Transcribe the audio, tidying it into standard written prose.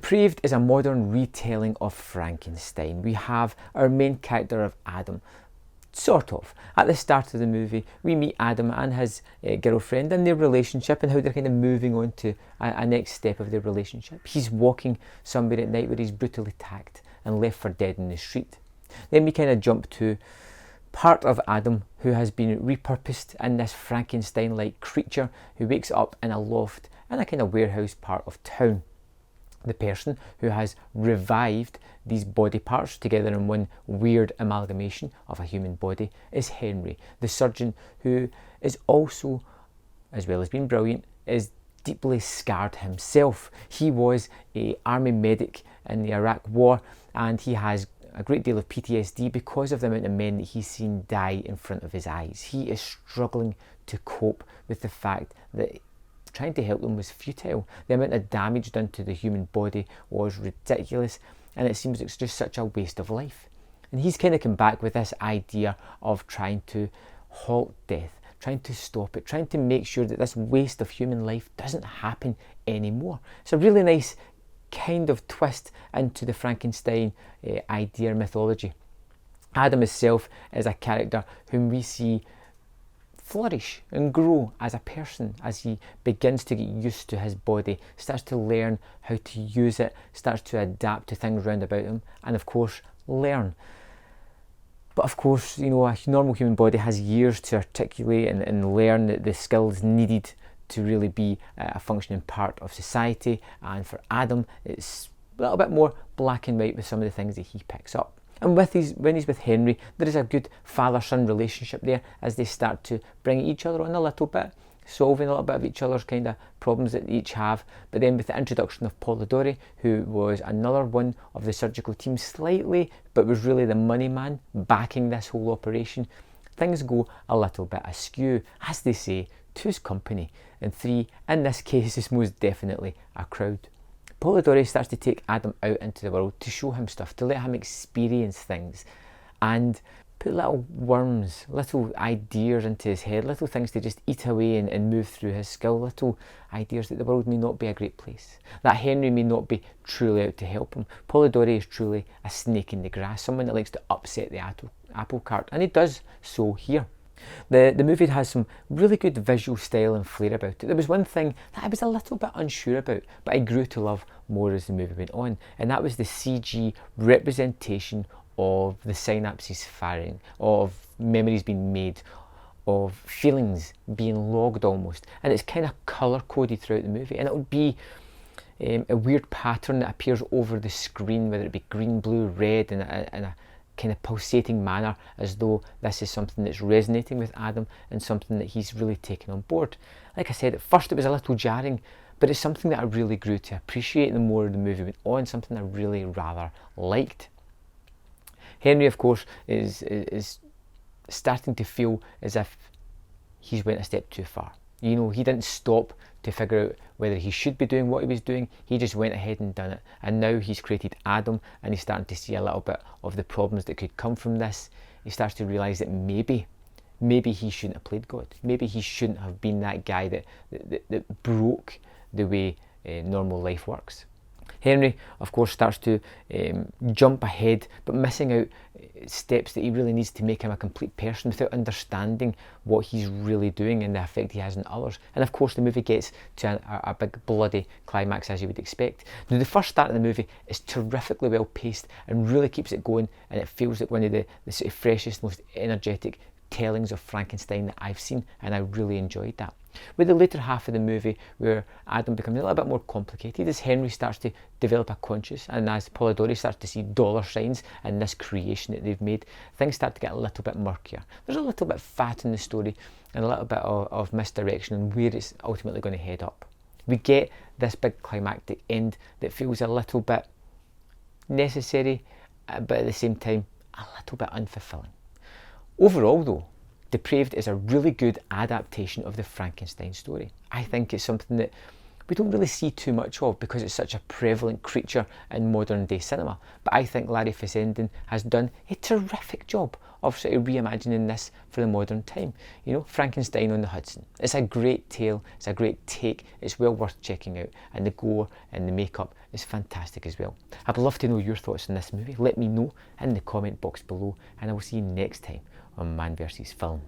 Depraved is a modern retelling of Frankenstein. We have our main character of Adam. Sort of. At the start of the movie, we meet Adam and his girlfriend and their relationship and how they're kind of moving on to a next step of their relationship. He's walking somewhere at night where he's brutally attacked and left for dead in the street. Then we kind of jump to part of Adam who has been repurposed in this Frankenstein-like creature who wakes up in a loft in a kind of warehouse part of town. The person who has revived these body parts together in one weird amalgamation of a human body is Henry, the surgeon who is also, as well as being brilliant, is deeply scarred himself. He was an army medic in the Iraq War and he has a great deal of PTSD because of the amount of men that he's seen die in front of his eyes. He is struggling to cope with the fact that trying to help them was futile. The amount of damage done to the human body was ridiculous and it seems it's just such a waste of life. And he's kind of come back with this idea of trying to halt death, trying to stop it, trying to make sure that this waste of human life doesn't happen anymore. It's a really nice kind of twist into the Frankenstein idea mythology. Adam himself is a character whom we see flourish and grow as a person as he begins to get used to his body, starts to learn how to use it, starts to adapt to things round about him, and of course learn. But of course, you know, a normal human body has years to articulate and learn the skills needed to really be a functioning part of society, and for Adam it's a little bit more black and white with some of the things that he picks up. And when he's with Henry, there is a good father-son relationship there as they start to bring each other on a little bit, solving a little bit of each other's kind of problems that they each have. But then with the introduction of Polidori, who was another one of the surgical team slightly, but was really the money man backing this whole operation, things go a little bit askew. As they say, two's company, and three, in this case, is most definitely a crowd. Polidori starts to take Adam out into the world to show him stuff, to let him experience things and put little worms, little ideas into his head, little things to just eat away and move through his skull, little ideas that the world may not be a great place, that Henry may not be truly out to help him. Polidori is truly a snake in the grass, someone that likes to upset the apple cart, and he does so here. The movie has some really good visual style and flair about it. There was one thing that I was a little bit unsure about, but I grew to love more as the movie went on, and that was the CG representation of the synapses firing, of memories being made, of feelings being logged almost, and it's kind of colour coded throughout the movie, and it would be a weird pattern that appears over the screen, whether it be green, blue, red, in a kind of pulsating manner, as though this is something that's resonating with Adam and something that he's really taken on board. Like I said, at first it was a little jarring, but it's something that I really grew to appreciate the more the movie went on, something I really rather liked. Henry, of course, is starting to feel as if he's went a step too far. You know, he didn't stop to figure out whether he should be doing what he was doing. He just went ahead and done it. And now he's created Adam, and he's starting to see a little bit of the problems that could come from this. He starts to realise that maybe he shouldn't have played God. Maybe he shouldn't have been that guy that broke the way normal life works. Henry, of course, starts to jump ahead, but missing out steps that he really needs to make him a complete person without understanding what he's really doing and the effect he has on others. And of course, the movie gets to a big bloody climax, as you would expect. Now, the first start of the movie is terrifically well paced and really keeps it going, and it feels like one of the sort of freshest, most energetic tellings of Frankenstein that I've seen, and I really enjoyed that. With the later half of the movie, where Adam becomes a little bit more complicated, as Henry starts to develop a conscience, and as Polidori starts to see dollar signs in this creation that they've made, things start to get a little bit murkier. There's a little bit fat in the story and a little bit of misdirection and where it's ultimately going to head up. We get this big climactic end that feels a little bit necessary, but at the same time a little bit unfulfilling. Overall though, Depraved is a really good adaptation of the Frankenstein story. I think it's something that we don't really see too much of because it's such a prevalent creature in modern day cinema. But I think Larry Fessenden has done a terrific job of sort of reimagining this for the modern time. You know, Frankenstein on the Hudson. It's a great tale, it's a great take, it's well worth checking out, and the gore and the makeup is fantastic as well. I'd love to know your thoughts on this movie. Let me know in the comment box below, and I will see you next time on Man vs. Film.